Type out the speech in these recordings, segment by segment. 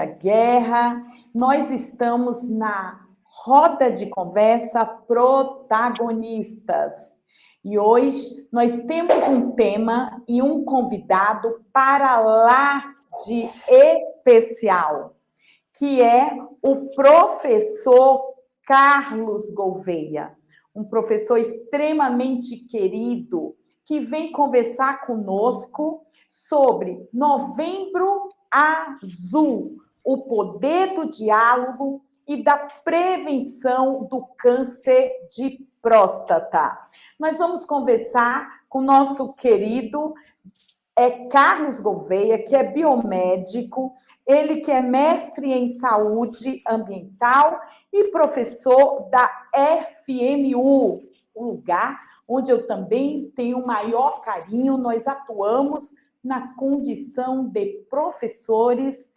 Guerra. Nós estamos na roda de conversa protagonistas. E hoje nós temos um tema e um convidado para lá de especial, que é o professor Carlos Gouveia, um professor extremamente querido, que vem conversar conosco sobre Novembro Azul, o poder do diálogo e da prevenção do câncer de próstata. Nós vamos conversar com o nosso querido Carlos Gouveia, que é biomédico, ele que é mestre em saúde ambiental e professor da FMU, um lugar onde eu também tenho o maior carinho. Nós atuamos na condição de professores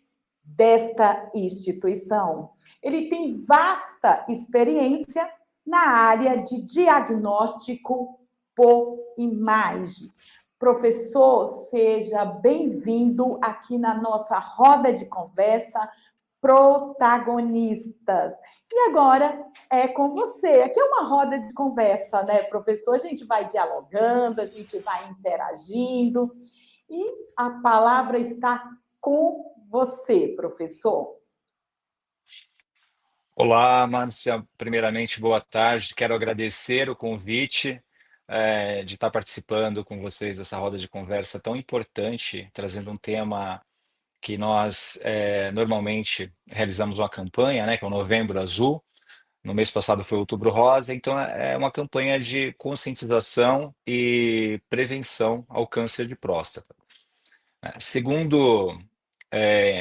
desta instituição. Ele tem vasta experiência na área de diagnóstico por imagem. Professor, seja bem-vindo aqui na nossa roda de conversa protagonistas. E agora é com você. Aqui é uma roda de conversa, né, professor? A gente vai dialogando, a gente vai interagindo. E a palavra está com você, professor. Olá, Márcia. Primeiramente, boa tarde. Quero agradecer o convite de estar participando com vocês dessa roda de conversa tão importante, trazendo um tema que nós normalmente realizamos uma campanha, né, que é o Novembro Azul. No mês passado foi Outubro Rosa, então é uma campanha de conscientização e prevenção ao câncer de próstata. Segundo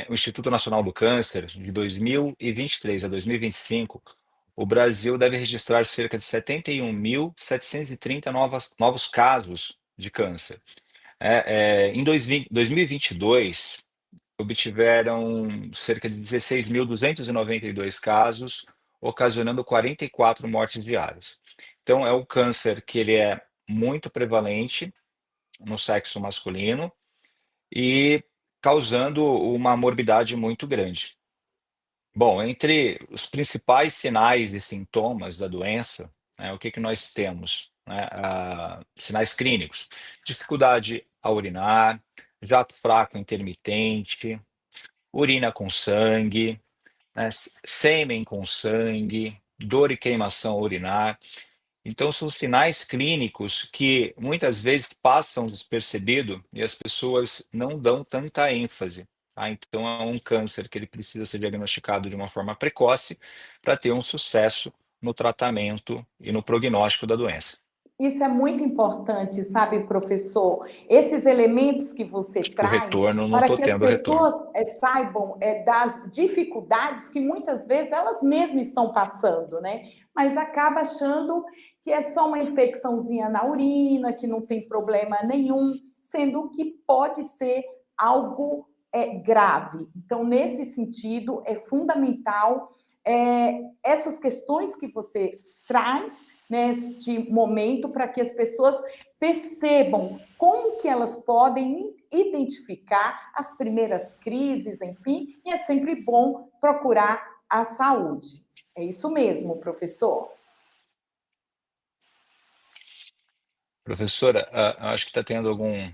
o Instituto Nacional do Câncer, de 2023 a 2025, o Brasil deve registrar cerca de 71.730 novos casos de câncer. Em 2022, obtiveram cerca de 16.292 casos, ocasionando 44 mortes diárias. Então, é um câncer que ele é muito prevalente no sexo masculino e causando uma morbidade muito grande. Bom, entre os principais sinais e sintomas da doença, o que nós temos? Sinais clínicos: dificuldade a urinar, jato fraco intermitente, urina com sangue, sêmen com sangue, dor e queimação urinar. Então, são sinais clínicos que muitas vezes passam despercebido e as pessoas não dão tanta ênfase. Então, é um câncer que ele precisa ser diagnosticado de uma forma precoce para ter um sucesso no tratamento e no prognóstico da doença. Isso é muito importante, sabe, professor? Esses elementos que você Acho que o traz, retorno, não para estou que as tendo retorno. pessoas saibam das dificuldades que muitas vezes elas mesmas estão passando, né? Mas acaba achando que é só uma infecçãozinha na urina, que não tem problema nenhum, sendo que pode ser algo grave. Então, nesse sentido, é fundamental essas questões que você traz neste momento, para que as pessoas percebam como que elas podem identificar as primeiras crises, enfim, e é sempre bom procurar a saúde. É isso mesmo, professor? Professora, acho que está tendo algum...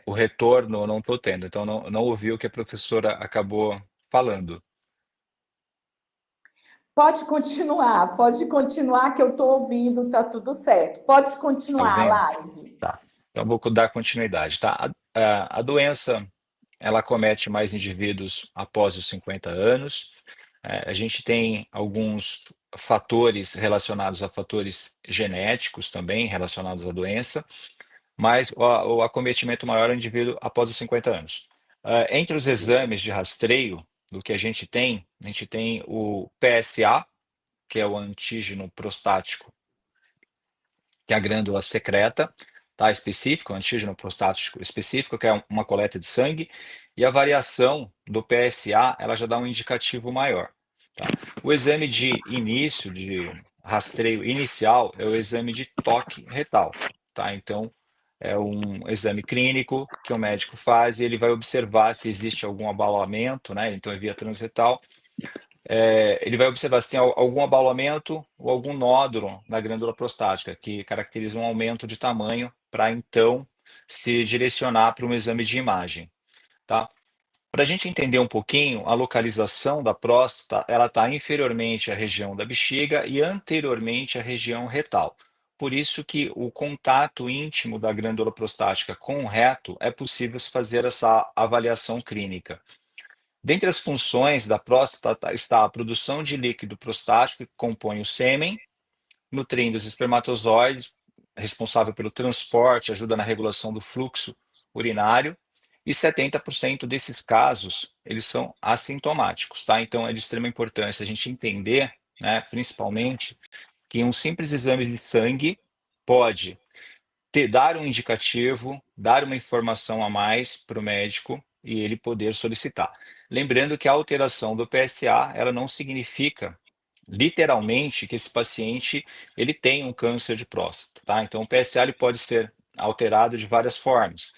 O retorno eu não estou tendo, então não ouvi o que a professora acabou falando. Pode continuar que eu estou ouvindo, tá tudo certo. Pode Está continuar a ouvindo? live. Tá. Então, vou dar continuidade, tá? A doença, ela acomete mais indivíduos após os 50 anos. A gente tem alguns fatores relacionados a fatores genéticos também relacionados à doença, mas o acometimento maior é o indivíduo após os 50 anos. Entre os exames de rastreio do que a gente tem o PSA, que é o antígeno prostático, que a glândula secreta, tá? Específico, antígeno prostático específico, que é uma coleta de sangue, e a variação do PSA, ela já dá um indicativo maior. Tá? O exame de início, de rastreio inicial, é o exame de toque retal. Tá? Então, É um exame clínico que o médico faz e ele vai observar se existe algum abaulamento, né? Então é via transretal. Ele vai observar se tem algum abaulamento ou algum nódulo na glândula prostática, que caracteriza um aumento de tamanho para então se direcionar para um exame de imagem, tá? Para a gente entender um pouquinho, a localização da próstata, ela está inferiormente à região da bexiga e anteriormente à região retal. Por isso que o contato íntimo da glândula prostática com o reto é possível se fazer essa avaliação clínica. Dentre as funções da próstata está a produção de líquido prostático que compõe o sêmen, nutrindo os espermatozoides, responsável pelo transporte, ajuda na regulação do fluxo urinário, e 70% desses casos, eles são assintomáticos, tá? Então, é de extrema importância a gente entender, né, principalmente, que um simples exame de sangue pode dar um indicativo, dar uma informação a mais para o médico e ele poder solicitar. Lembrando que a alteração do PSA, ela não significa literalmente que esse paciente ele tem um câncer de próstata, tá? Então o PSA ele pode ser alterado de várias formas.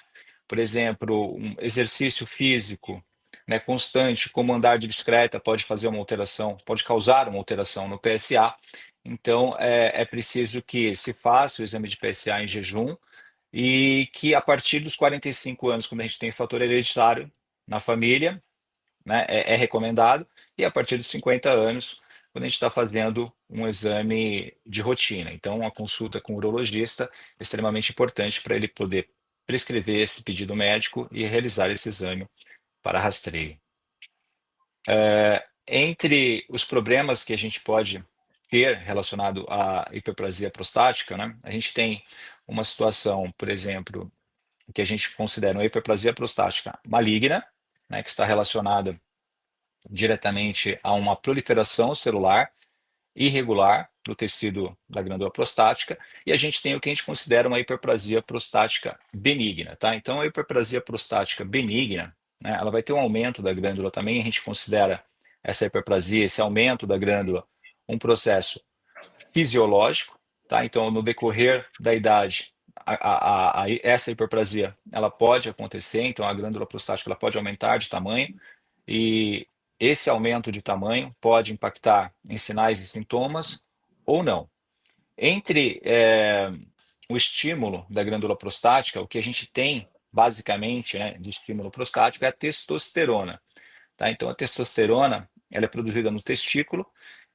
Por exemplo, um exercício físico, né, constante, como andar de bicicleta, pode fazer uma alteração, pode causar uma alteração no PSA. Então, é preciso que se faça o exame de PSA em jejum e que a partir dos 45 anos, quando a gente tem fator hereditário na família, né, é recomendado, e a partir dos 50 anos, quando a gente está fazendo um exame de rotina. Então, a consulta com o urologista é extremamente importante para ele poder prescrever esse pedido médico e realizar esse exame para rastreio. Entre os problemas que a gente pode ter relacionado à hiperplasia prostática, né, a gente tem uma situação, por exemplo, que a gente considera uma hiperplasia prostática maligna, né, que está relacionada diretamente a uma proliferação celular irregular do tecido da glândula prostática, e a gente tem o que a gente considera uma hiperplasia prostática benigna, tá? Então, a hiperplasia prostática benigna, né, ela vai ter um aumento da glândula também, a gente considera essa hiperplasia, esse aumento da glândula, um processo fisiológico, tá? Então, no decorrer da idade, essa hiperplasia, ela pode acontecer, então a glândula prostática ela pode aumentar de tamanho, e esse aumento de tamanho pode impactar em sinais e sintomas ou não. Entre o estímulo da glândula prostática, o que a gente tem basicamente, né, de estímulo prostático é a testosterona. Tá? Então, a testosterona ela é produzida no testículo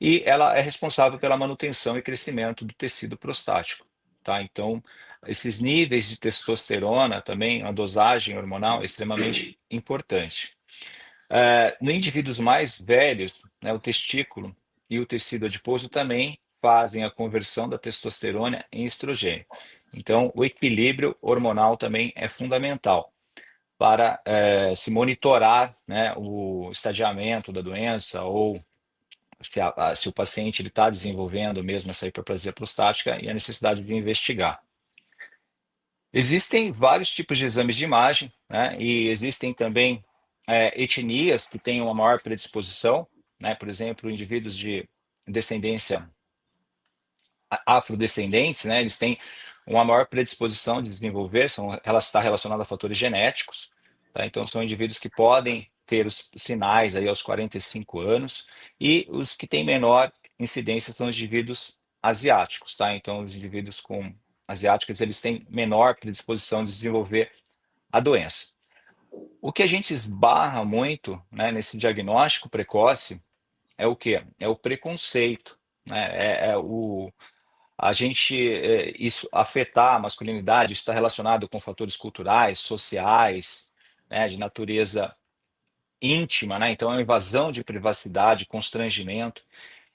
e ela é responsável pela manutenção e crescimento do tecido prostático. Tá? Então, esses níveis de testosterona também, a dosagem hormonal é extremamente importante. No indivíduos mais velhos, né, o testículo e o tecido adiposo também fazem a conversão da testosterona em estrogênio. Então, o equilíbrio hormonal também é fundamental para se monitorar, né, o estadiamento da doença ou se o paciente está desenvolvendo mesmo essa hiperplasia prostática e a necessidade de investigar. Existem vários tipos de exames de imagem, né, e existem também etnias que têm uma maior predisposição, né, por exemplo, indivíduos de descendência afrodescendentes, né, eles têm uma maior predisposição de desenvolver, ela está relacionada a fatores genéticos, tá? Então são indivíduos que podem ter os sinais aí aos 45 anos, e os que têm menor incidência são os indivíduos asiáticos, tá? Então os indivíduos asiáticos, eles têm menor predisposição de desenvolver a doença. O que a gente esbarra muito, né, nesse diagnóstico precoce é o quê? É o preconceito, né? Isso afetar a masculinidade está relacionado com fatores culturais, sociais, né, de natureza íntima, né? Então é uma invasão de privacidade, constrangimento,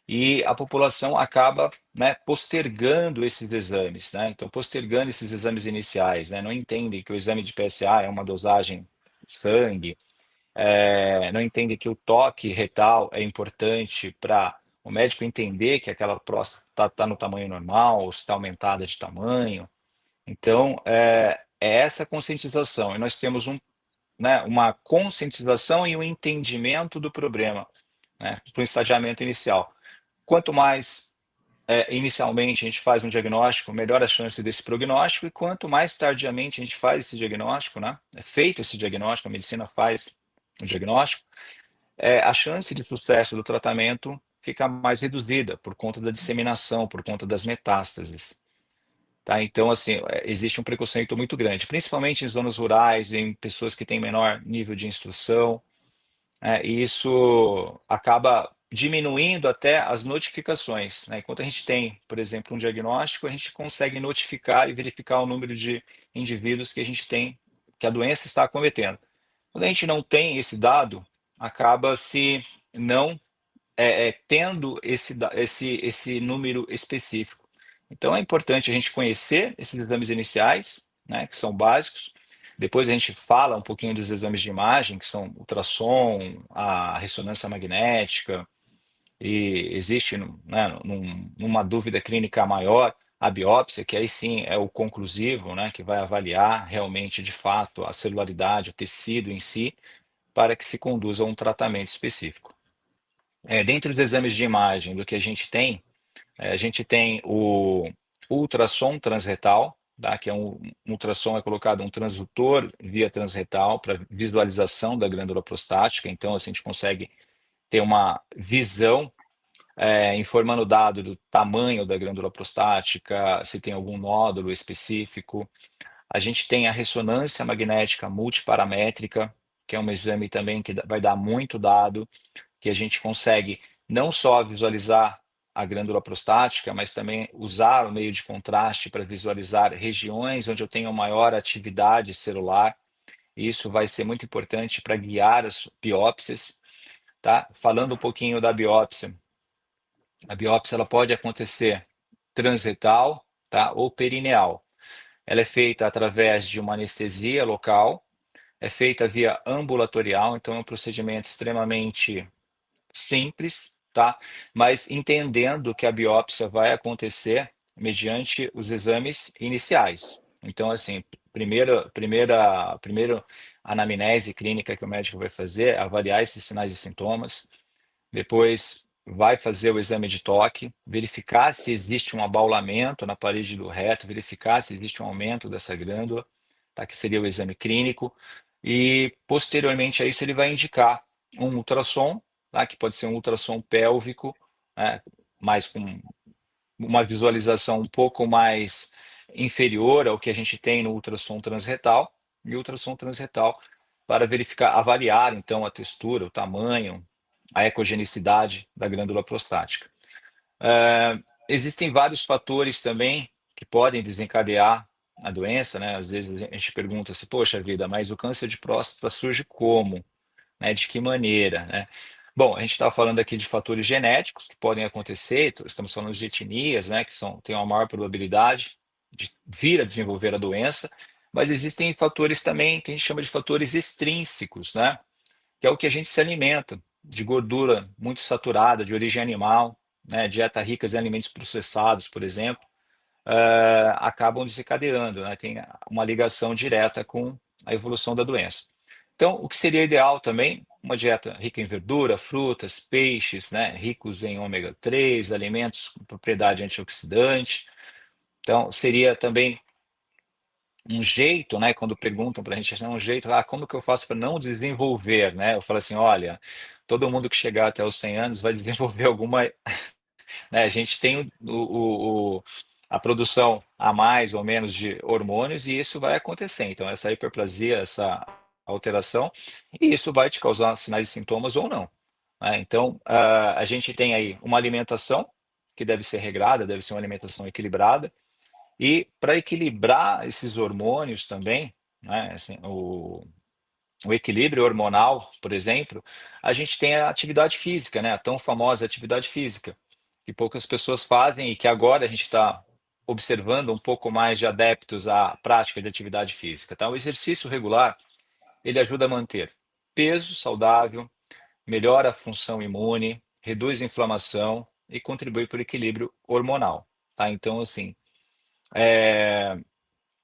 e a população acaba, né, postergando esses exames, né? Então postergando esses exames iniciais, né? Não entendem que o exame de PSA é uma dosagem de sangue, não entende que o toque retal é importante para o médico entender que aquela próstata está no tamanho normal, ou se está aumentada de tamanho. Então, é essa conscientização. E nós temos né, uma conscientização e um entendimento do problema, né, para o estadiamento inicial. Quanto mais inicialmente a gente faz um diagnóstico, melhor a chance desse prognóstico, e quanto mais tardiamente a gente faz esse diagnóstico, né, é feito esse diagnóstico, a medicina faz o diagnóstico, a chance de sucesso do tratamento fica mais reduzida por conta da disseminação, por conta das metástases. Tá? Então, assim, existe um preconceito muito grande, principalmente em zonas rurais, em pessoas que têm menor nível de instrução, e isso acaba diminuindo até as notificações, né? Enquanto a gente tem, por exemplo, um diagnóstico, a gente consegue notificar e verificar o número de indivíduos que a gente tem, que a doença está acometendo. Quando a gente não tem esse dado, acaba se não tendo esse número específico. Então é importante a gente conhecer esses exames iniciais, né, que são básicos. Depois a gente fala um pouquinho dos exames de imagem, que são ultrassom, a ressonância magnética, e existe, né, numa dúvida clínica maior, a biópsia, que aí sim é o conclusivo, né, que vai avaliar realmente, de fato, a celularidade, o tecido em si, para que se conduza a um tratamento específico. Dentre os exames de imagem do que a gente tem o ultrassom transretal, tá? Que é um ultrassom colocado um transdutor via transretal para visualização da glândula prostática. Então, assim, a gente consegue ter uma visão informando dado do tamanho da glândula prostática, se tem algum nódulo específico. A gente tem a ressonância magnética multiparamétrica, que é um exame também que vai dar muito dado, que a gente consegue não só visualizar a glândula prostática, mas também usar o meio de contraste para visualizar regiões onde eu tenho maior atividade celular. Isso vai ser muito importante para guiar as biópsias, tá? Falando um pouquinho da biópsia, a biópsia ela pode acontecer transretal, tá? Ou perineal. Ela é feita através de uma anestesia local, é feita via ambulatorial, então é um procedimento extremamente simples, tá? Mas entendendo que a biópsia vai acontecer mediante os exames iniciais. Então, assim, primeira anamnese clínica que o médico vai fazer é avaliar esses sinais e sintomas, depois vai fazer o exame de toque, verificar se existe um abaulamento na parede do reto, verificar se existe um aumento dessa glândula, tá? Que seria o exame clínico, e posteriormente a isso ele vai indicar um ultrassom, tá? Que pode ser um ultrassom pélvico, né? Mais com uma visualização um pouco mais inferior ao que a gente tem no ultrassom transretal, e ultrassom transretal para verificar, avaliar então a textura, o tamanho, a ecogenicidade da glândula prostática. Existem vários fatores também que podem desencadear a doença, né? Às vezes a gente pergunta se, poxa vida, mas o câncer de próstata surge como? Né? De que maneira, né? Bom, a gente está falando aqui de fatores genéticos que podem acontecer, estamos falando de etnias, né, que têm uma maior probabilidade de vir a desenvolver a doença, mas existem fatores também que a gente chama de fatores extrínsecos, né, que é o que a gente se alimenta, de gordura muito saturada, de origem animal, né, dieta rica em alimentos processados, por exemplo, acabam desencadeando, né, tem uma ligação direta com a evolução da doença. Então, o que seria ideal também, uma dieta rica em verdura, frutas, peixes, né, ricos em ômega 3, alimentos com propriedade antioxidante. Então, seria também um jeito, né, quando perguntam para a gente, um jeito, como que eu faço para não desenvolver, né? Eu falo assim, olha, todo mundo que chegar até os 100 anos vai desenvolver alguma, né, a gente tem a produção a mais ou menos de hormônios e isso vai acontecer. Então, essa hiperplasia, essa alteração, e isso vai te causar sinais e sintomas ou não, né? Então, a gente tem aí uma alimentação que deve ser regrada, deve ser uma alimentação equilibrada, e para equilibrar esses hormônios também, né, assim, o equilíbrio hormonal, por exemplo, a gente tem a atividade física, né? A tão famosa atividade física, que poucas pessoas fazem e que agora a gente está observando um pouco mais de adeptos à prática de atividade física, tá? O exercício regular, ele ajuda a manter peso saudável, melhora a função imune, reduz a inflamação e contribui para o equilíbrio hormonal, tá? Então, assim,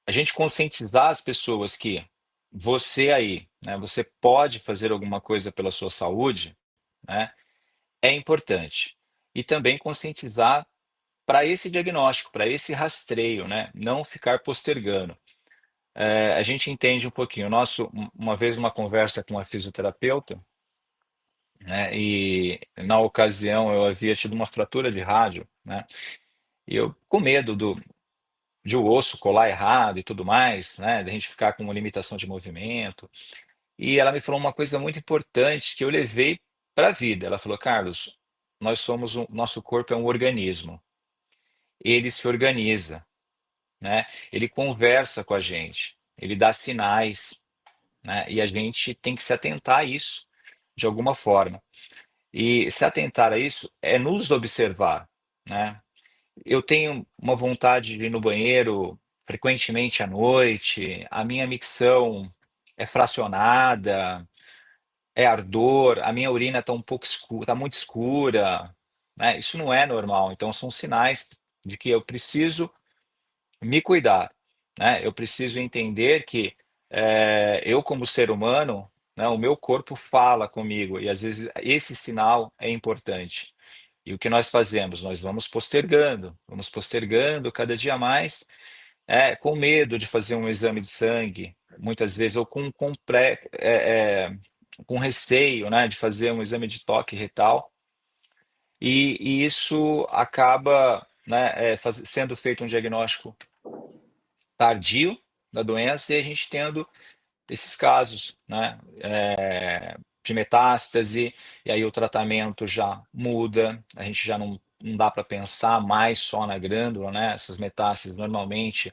a gente conscientizar as pessoas que você aí, né, você pode fazer alguma coisa pela sua saúde, né, é importante. E também conscientizar para esse diagnóstico, para esse rastreio, né? Não ficar postergando. A gente entende um pouquinho. Uma vez uma conversa com uma fisioterapeuta, né? E na ocasião eu havia tido uma fratura de rádio, né? E eu com medo de o osso colar errado e tudo mais, né? De a gente ficar com uma limitação de movimento. E ela me falou uma coisa muito importante que eu levei para a vida. Ela falou, Carlos, nosso corpo é um organismo. Ele se organiza, né? Ele conversa com a gente, ele dá sinais, né? E a gente tem que se atentar a isso de alguma forma. E se atentar a isso é nos observar, né? Eu tenho uma vontade de ir no banheiro frequentemente à noite, a minha micção é fracionada, é ardor, a minha urina está um pouco escura, está muito escura, né? Isso não é normal. Então são sinais de que eu preciso me cuidar, né? Eu preciso entender que eu como ser humano, né, o meu corpo fala comigo e às vezes esse sinal é importante. E o que nós fazemos? Nós vamos postergando cada dia mais, com medo de fazer um exame de sangue, muitas vezes, ou com receio, né, de fazer um exame de toque retal, e isso acaba, né, sendo feito um diagnóstico tardio da doença e a gente tendo esses casos, né, de metástase, e aí o tratamento já muda, a gente já não dá para pensar mais só na glândula, né? Essas metástases, normalmente,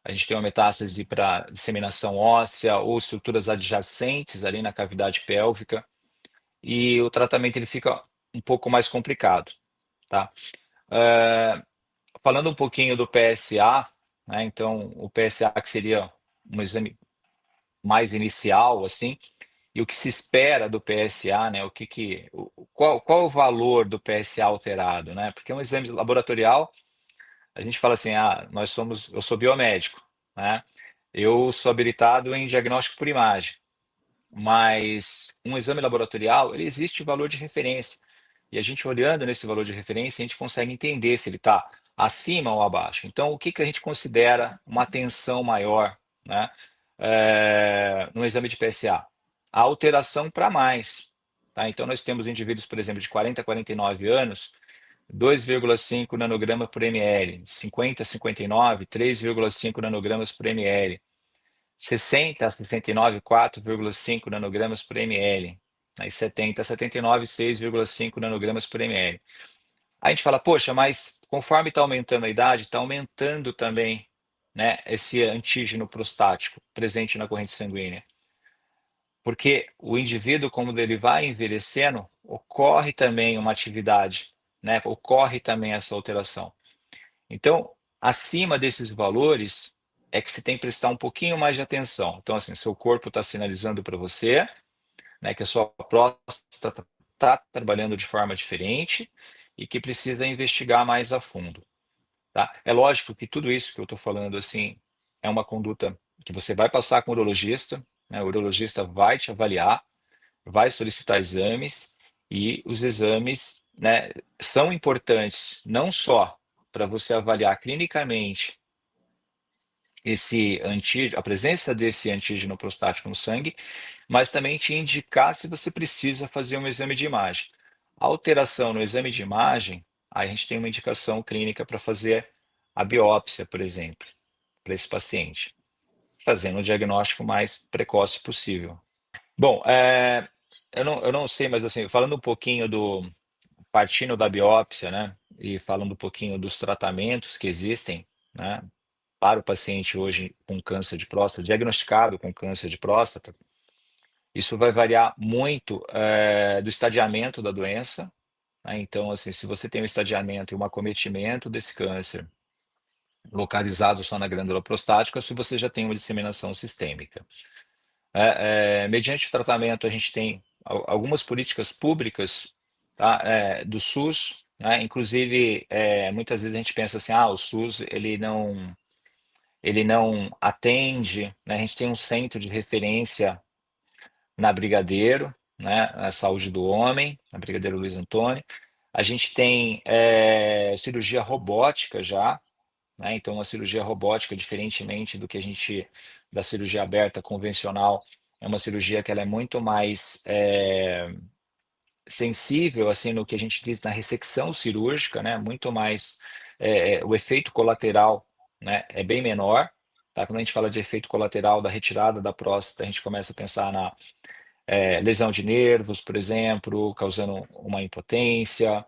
a gente tem uma metástase para disseminação óssea ou estruturas adjacentes ali na cavidade pélvica, e o tratamento ele fica um pouco mais complicado, tá? Eh, Falando um pouquinho do PSA, né? Então, o PSA que seria um exame mais inicial, assim, e o que se espera do PSA, né? Qual o valor do PSA alterado, né? Porque é um exame laboratorial, a gente fala assim, eu sou biomédico, né? Eu sou habilitado em diagnóstico por imagem, mas um exame laboratorial, ele existe o valor de referência. E a gente olhando nesse valor de referência, a gente consegue entender se ele está acima ou abaixo. Então, o que que a gente considera uma tensão maior, né, no exame de PSA? A alteração para mais. Tá? Então, nós temos indivíduos, por exemplo, de 40 a 49 anos, 2,5 nanograma por ml, 50 a 59, 3,5 nanogramas por ml, 60 a 69, 4,5 nanogramas por ml. Aí 70 a 79, 6,5 nanogramas por ml. Aí a gente fala, poxa, mas conforme está aumentando a idade, está aumentando também, né, esse antígeno prostático presente na corrente sanguínea. Porque o indivíduo, como ele vai envelhecendo, ocorre também uma atividade, né, ocorre também essa alteração. Então, acima desses valores, é que você tem que prestar um pouquinho mais de atenção. Então, assim, seu corpo está sinalizando para você, né, que a sua próstata está trabalhando de forma diferente e que precisa investigar mais a fundo, tá? É lógico que tudo isso que eu estou falando, assim, é uma conduta que você vai passar com o urologista, né? O urologista vai te avaliar, vai solicitar exames e os exames, né, são importantes não só para você avaliar clinicamente a presença desse antígeno prostático no sangue, mas também te indicar se você precisa fazer um exame de imagem. A alteração no exame de imagem, aí a gente tem uma indicação clínica para fazer a biópsia, por exemplo, para esse paciente, fazendo o diagnóstico mais precoce possível. Bom, eu não sei, mas assim, falando um pouquinho partindo da biópsia, né, e falando um pouquinho dos tratamentos que existem, né, para o paciente hoje com câncer de próstata, diagnosticado com câncer de próstata, isso vai variar muito do estadiamento da doença, né? Então, assim, se você tem um estadiamento e um acometimento desse câncer localizado só na glândula prostática, se você já tem uma disseminação sistêmica. Mediante o tratamento, a gente tem algumas políticas públicas, tá, do SUS, né? Inclusive, muitas vezes a gente pensa assim, o SUS ele não atende, né? A gente tem um centro de referência na Brigadeiro, né? A Saúde do Homem, na Brigadeiro Luiz Antônio. A gente tem cirurgia robótica já, né? Então, a cirurgia robótica, diferentemente do que a gente da cirurgia aberta convencional, é uma cirurgia que ela é muito mais sensível, assim, no que a gente diz na ressecção cirúrgica, né? Muito mais o efeito colateral, né? É bem menor. Tá? Quando a gente fala de efeito colateral da retirada da próstata, a gente começa a pensar na lesão de nervos, por exemplo, causando uma impotência,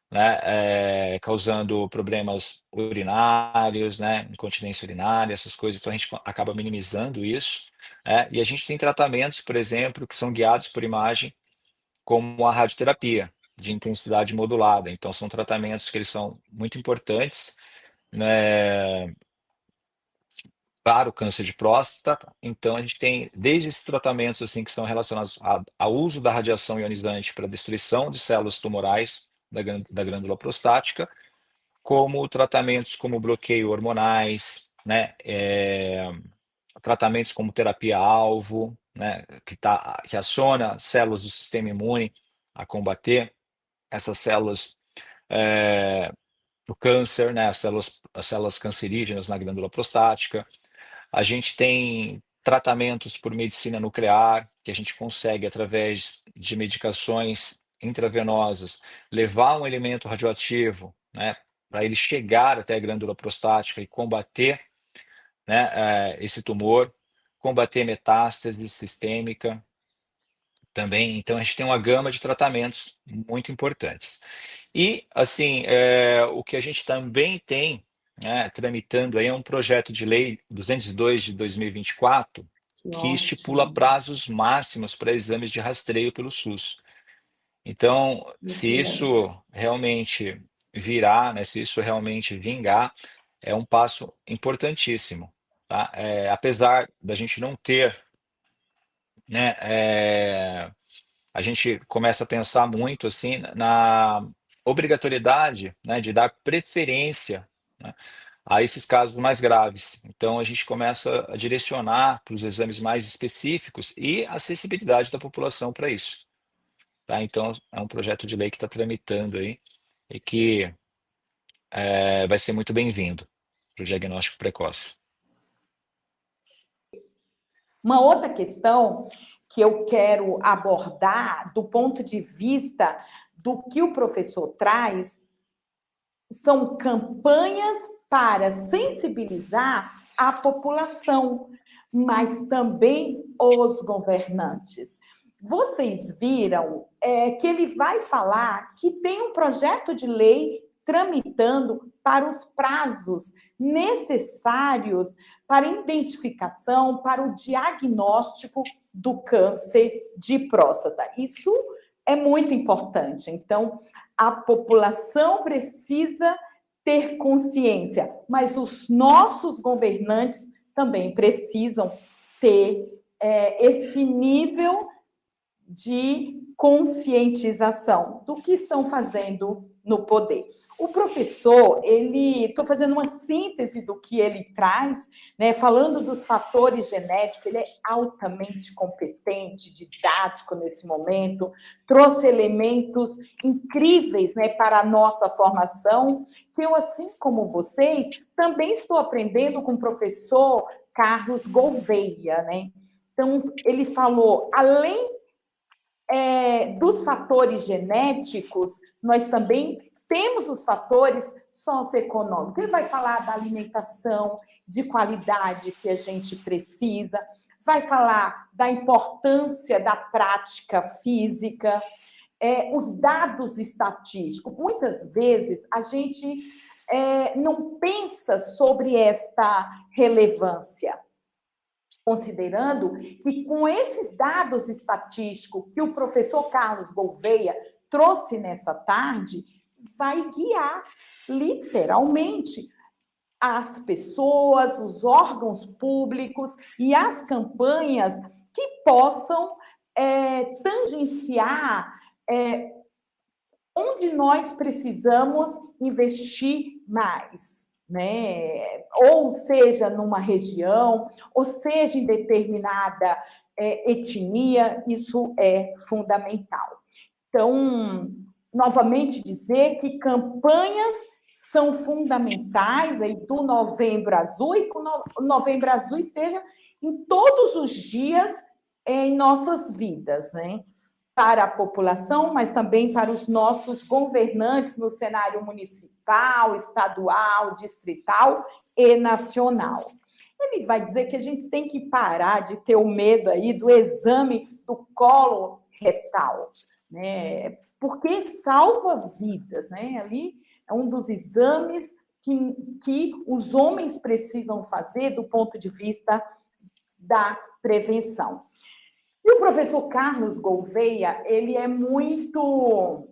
né, causando problemas urinários, né, incontinência urinária, essas coisas, então a gente acaba minimizando isso, né, e a gente tem tratamentos, por exemplo, que são guiados por imagem, como a radioterapia, de intensidade modulada, então são tratamentos que eles são muito importantes, né, para o câncer de próstata. Então, a gente tem desde esses tratamentos assim que são relacionados ao uso da radiação ionizante para destruição de células tumorais da glândula prostática, como tratamentos como bloqueio hormonais, né, tratamentos como terapia-alvo, né, que aciona células do sistema imune a combater essas células do câncer, né, as células cancerígenas na glândula prostática. A gente tem tratamentos por medicina nuclear, que a gente consegue, através de medicações intravenosas, levar um elemento radioativo, né, para ele chegar até a glândula prostática e combater, né, esse tumor, combater metástase sistêmica também. Então, a gente tem uma gama de tratamentos muito importantes. E, assim, o que a gente também tem, né, tramitando aí é um projeto de lei 202 de 2024, Que que estipula ótimo, prazos máximos para exames de rastreio pelo SUS. Então, se excelente. isso realmente virar, né, se isso realmente vingar, é um passo importantíssimo, tá? Apesar da gente não ter, né, a gente começa a pensar muito assim na obrigatoriedade, né, de dar preferência, né, a esses casos mais graves. Então a gente começa a direcionar para os exames mais específicos e acessibilidade da população para isso. Tá? Então é um projeto de lei que está tramitando aí e que vai ser muito bem-vindo para o diagnóstico precoce. Uma outra questão que eu quero abordar do ponto de vista do que o professor traz são campanhas para sensibilizar a população, mas também os governantes. Vocês viram que ele vai falar que tem um projeto de lei tramitando para os prazos necessários para identificação, para o diagnóstico do câncer de próstata. Isso é muito importante. Então, a população precisa ter consciência, mas os nossos governantes também precisam ter esse nível de conscientização do que estão fazendo no poder. O professor, estou fazendo uma síntese do que ele traz, né, falando dos fatores genéticos, ele é altamente competente, didático nesse momento, trouxe elementos incríveis, né, para a nossa formação, que eu, assim como vocês, também estou aprendendo com o professor Carlos Gouveia, né? Então, ele falou, além dos fatores genéticos, nós também temos os fatores socioeconômicos. Ele vai falar da alimentação de qualidade que a gente precisa, vai falar da importância da prática física, os dados estatísticos. Muitas vezes a gente não pensa sobre esta relevância, considerando que com esses dados estatísticos que o professor Carlos Gouveia trouxe nessa tarde, vai guiar literalmente as pessoas, os órgãos públicos e as campanhas que possam tangenciar onde nós precisamos investir mais, né? Ou seja, numa região, ou seja, em determinada etnia, isso é fundamental. Então, novamente dizer que campanhas são fundamentais aí do Novembro Azul e que o Novembro Azul esteja em todos os dias em nossas vidas, né? Para a população, mas também para os nossos governantes no cenário municipal, estadual, distrital e nacional. Ele vai dizer que a gente tem que parar de ter o medo aí do exame do colo retal, né? Porque salva vidas, né? Ali é um dos exames que os homens precisam fazer do ponto de vista da prevenção. E o professor Carlos Gouveia, ele é muito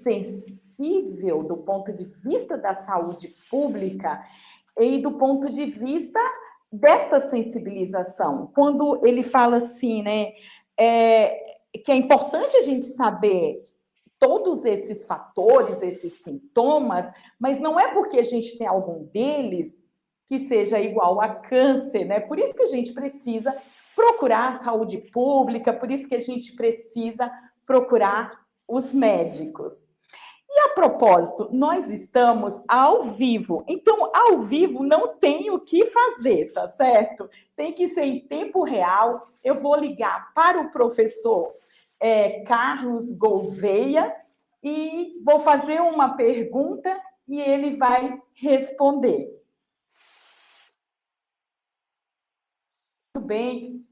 sensível do ponto de vista da saúde pública e do ponto de vista desta sensibilização. Quando ele fala assim, né, que é importante a gente saber todos esses fatores, esses sintomas, mas não é porque a gente tem algum deles que seja igual a câncer, né? Por isso que a gente precisa procurar a saúde pública, por isso que a gente precisa procurar os médicos. E a propósito, nós estamos ao vivo, então ao vivo não tem o que fazer, tá certo? Tem que ser em tempo real. Eu vou ligar para o professor Carlos Gouveia e vou fazer uma pergunta e ele vai responder. Muito bem.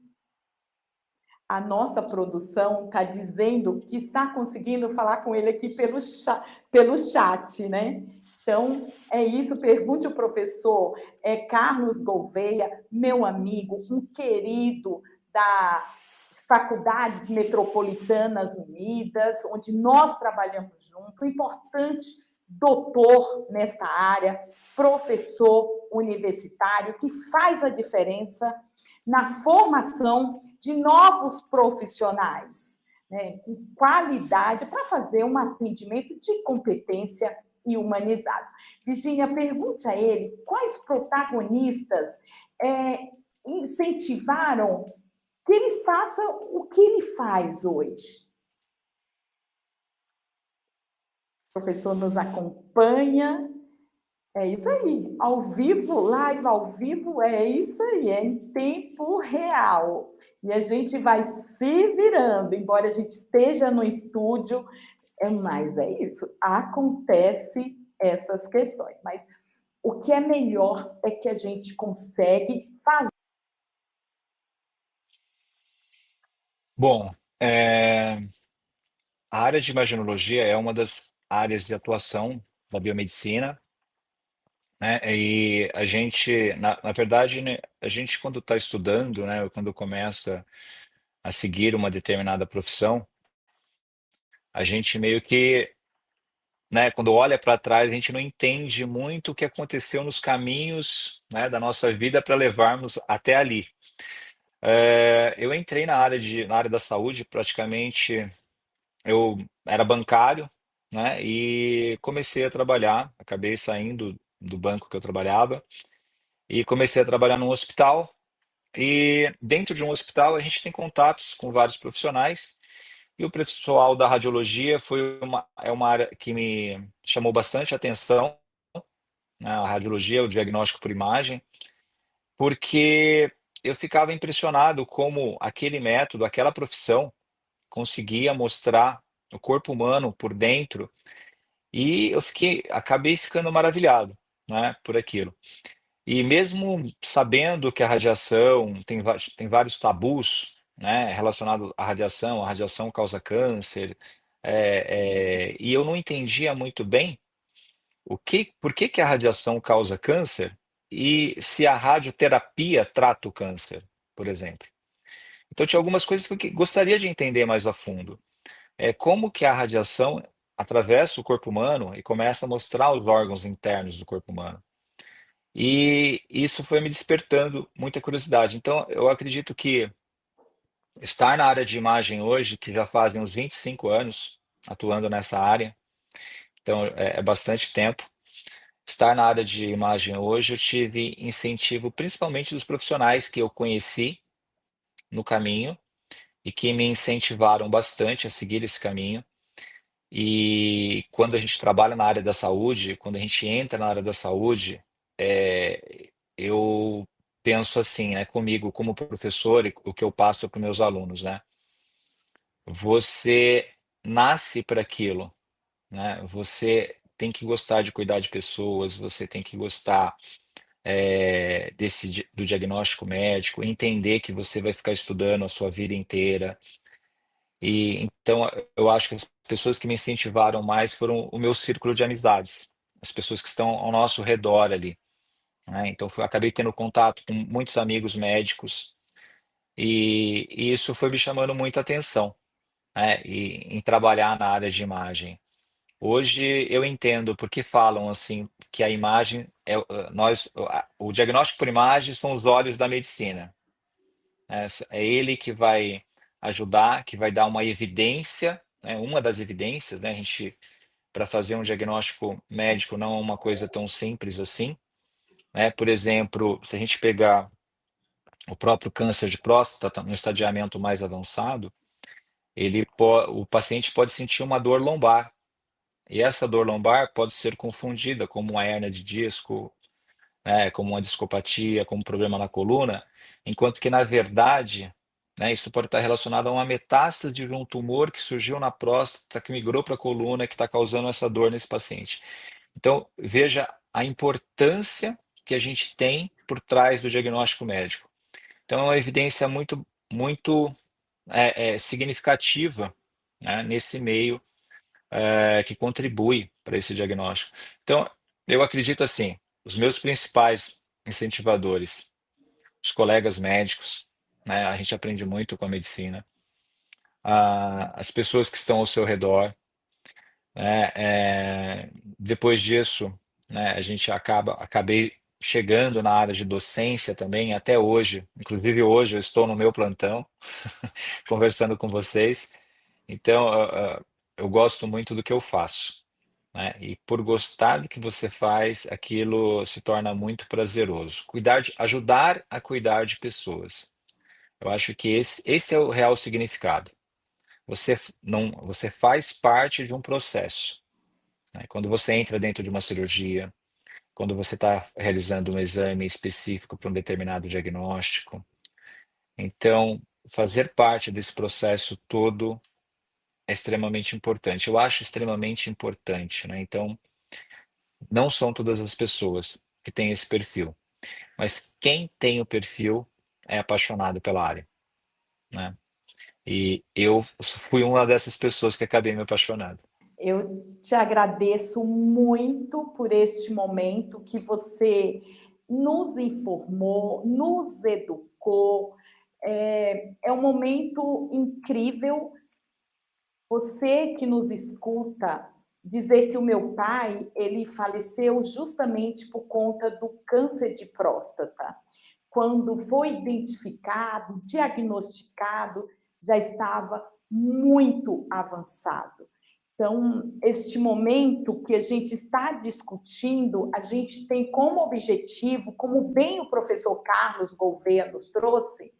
A nossa produção está dizendo que está conseguindo falar com ele aqui pelo chat, né? Então, é isso. Pergunte ao professor Carlos Gouveia, meu amigo, um querido da Faculdades Metropolitanas Unidas, onde nós trabalhamos junto, um importante doutor nesta área, professor universitário, que faz a diferença na formação de novos profissionais, né, com qualidade, para fazer um atendimento de competência e humanizado. Virgínia, pergunte a ele quais protagonistas incentivaram que ele faça o que ele faz hoje. O professor nos acompanha. É isso aí, ao vivo, live ao vivo, é isso aí, é em tempo real. E a gente vai se virando, embora a gente esteja no estúdio, mas é isso, acontece essas questões. Mas o que é melhor é que a gente consegue fazer. Bom, a área de imagenologia é uma das áreas de atuação da biomedicina, né? E a gente, na verdade, né, a gente quando está estudando, né, quando começa a seguir uma determinada profissão, a gente meio que, né, quando olha para trás, a gente não entende muito o que aconteceu nos caminhos, né, da nossa vida para levarmos até ali. Eu entrei na área da saúde, praticamente, eu era bancário, né, e comecei a trabalhar, acabei saindo do banco que eu trabalhava e comecei a trabalhar num hospital. E dentro de um hospital a gente tem contatos com vários profissionais. E o pessoal da radiologia é uma área que me chamou bastante atenção, né, a radiologia, o diagnóstico por imagem, porque eu ficava impressionado como aquele método, aquela profissão, conseguia mostrar o corpo humano por dentro, e acabei ficando maravilhado, né, por aquilo. E mesmo sabendo que a radiação tem vários tabus, né, relacionados à radiação, a radiação causa câncer, e eu não entendia muito bem por que que a radiação causa câncer e se a radioterapia trata o câncer, por exemplo. Então tinha algumas coisas que eu gostaria de entender mais a fundo. Como que a radiação atravessa o corpo humano e começa a mostrar os órgãos internos do corpo humano. E isso foi me despertando muita curiosidade. Então, eu acredito que estar na área de imagem hoje, que já fazem uns 25 anos atuando nessa área, então é bastante tempo. Estar na área de imagem hoje, eu tive incentivo principalmente dos profissionais que eu conheci no caminho e que me incentivaram bastante a seguir esse caminho. E quando a gente trabalha na área da saúde, quando a gente entra na área da saúde, eu penso assim, né, comigo como professor e o que eu passo para os meus alunos, né? Você nasce para aquilo, né? Você tem que gostar de cuidar de pessoas, você tem que gostar do diagnóstico médico, entender que você vai ficar estudando a sua vida inteira. E então eu acho que as pessoas que me incentivaram mais foram o meu círculo de amizades, as pessoas que estão ao nosso redor ali, né? Então acabei tendo contato com muitos amigos médicos e isso foi me chamando muita atenção, né? E em trabalhar na área de imagem. Hoje eu entendo porque falam assim que a imagem o diagnóstico por imagem são os olhos da medicina. É ele que vai ajudar, que vai dar uma evidência, né, uma das evidências, né? A gente, para fazer um diagnóstico médico não é uma coisa tão simples assim, né? Por exemplo, se a gente pegar o próprio câncer de próstata no estadiamento mais avançado, o paciente pode sentir uma dor lombar. E essa dor lombar pode ser confundida como uma hérnia de disco, né, como uma discopatia, como um problema na coluna, enquanto que, na verdade, né, isso pode estar relacionado a uma metástase de um tumor que surgiu na próstata, que migrou para a coluna, que está causando essa dor nesse paciente. Então, veja a importância que a gente tem por trás do diagnóstico médico. Então, é uma evidência muito significativa, né, nesse meio que contribui para esse diagnóstico. Então, eu acredito assim, os meus principais incentivadores, os colegas médicos, né, a gente aprende muito com a medicina, as pessoas que estão ao seu redor, né, depois disso, né, a gente acabei chegando na área de docência também, até hoje, inclusive hoje eu estou no meu plantão, conversando com vocês, então eu gosto muito do que eu faço, né? E por gostar do que você faz, aquilo se torna muito prazeroso. Ajudar a cuidar de pessoas. Eu acho que esse é o real significado. Você faz parte de um processo, né? Quando você entra dentro de uma cirurgia, quando você está realizando um exame específico para um determinado diagnóstico. Então, fazer parte desse processo todo é extremamente importante. Eu acho extremamente importante, né? Então, não são todas as pessoas que têm esse perfil, mas quem tem o perfil é apaixonado pela área, né? E eu fui uma dessas pessoas que acabei me apaixonando. Eu te agradeço muito por este momento que você nos informou, nos educou. É um momento incrível. Você que nos escuta, dizer que o meu pai, ele faleceu justamente por conta do câncer de próstata. Quando foi identificado, diagnosticado, já estava muito avançado. Então, este momento que a gente está discutindo, a gente tem como objetivo, como bem o professor Carlos Gouveia nos trouxe,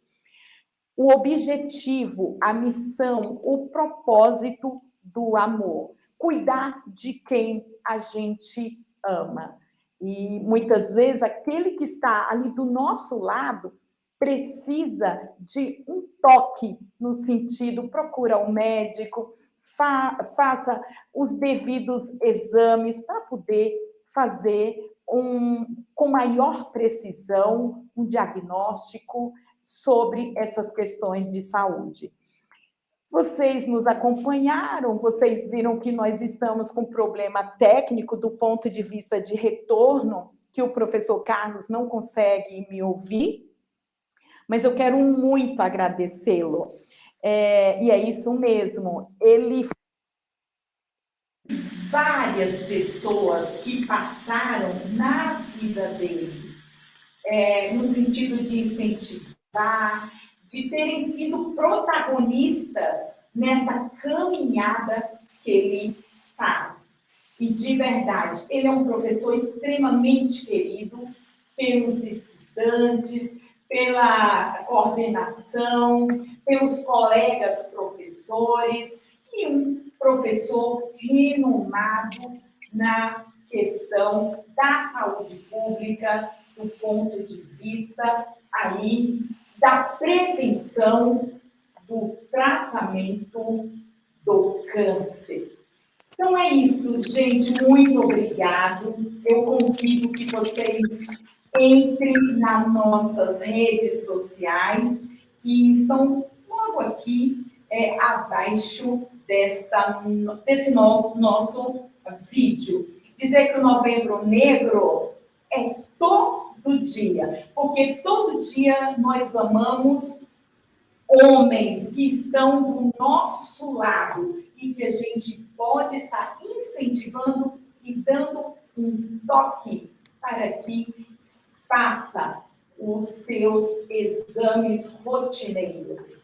o objetivo, a missão, o propósito do amor. Cuidar de quem a gente ama. E muitas vezes aquele que está ali do nosso lado precisa de um toque no sentido, procura um médico, faça os devidos exames para poder fazer com maior precisão um diagnóstico sobre essas questões de saúde. Vocês nos acompanharam, vocês viram que nós estamos com problema técnico do ponto de vista de retorno, que o professor Carlos não consegue me ouvir, mas eu quero muito agradecê-lo. E é isso mesmo, ele várias pessoas que passaram na vida dele, no sentido de incentivar, de terem sido protagonistas nessa caminhada que ele faz. E, de verdade, ele é um professor extremamente querido pelos estudantes, pela coordenação, pelos colegas professores, e um professor renomado na questão da saúde pública, do ponto de vista aí da prevenção do tratamento do câncer. Então é isso, gente, muito obrigado. Eu convido que vocês entrem nas nossas redes sociais, que estão logo aqui abaixo desse nosso vídeo. Dizer que o Novembro Negro é todo dia, porque todo dia nós amamos homens que estão do nosso lado e que a gente pode estar incentivando e dando um toque para que faça os seus exames rotineiros.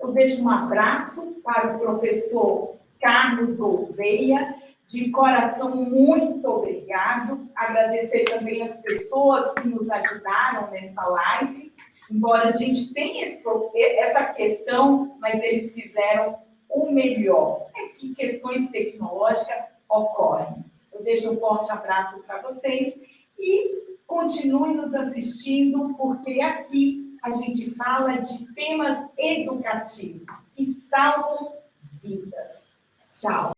Eu deixo um abraço para o professor Carlos Gouveia. De coração, muito obrigado. Agradecer também as pessoas que nos ajudaram nesta live. Embora a gente tenha essa questão, mas eles fizeram o melhor. É que questões tecnológicas ocorrem. Eu deixo um forte abraço para vocês e continuem nos assistindo, porque aqui a gente fala de temas educativos que salvam vidas. Tchau!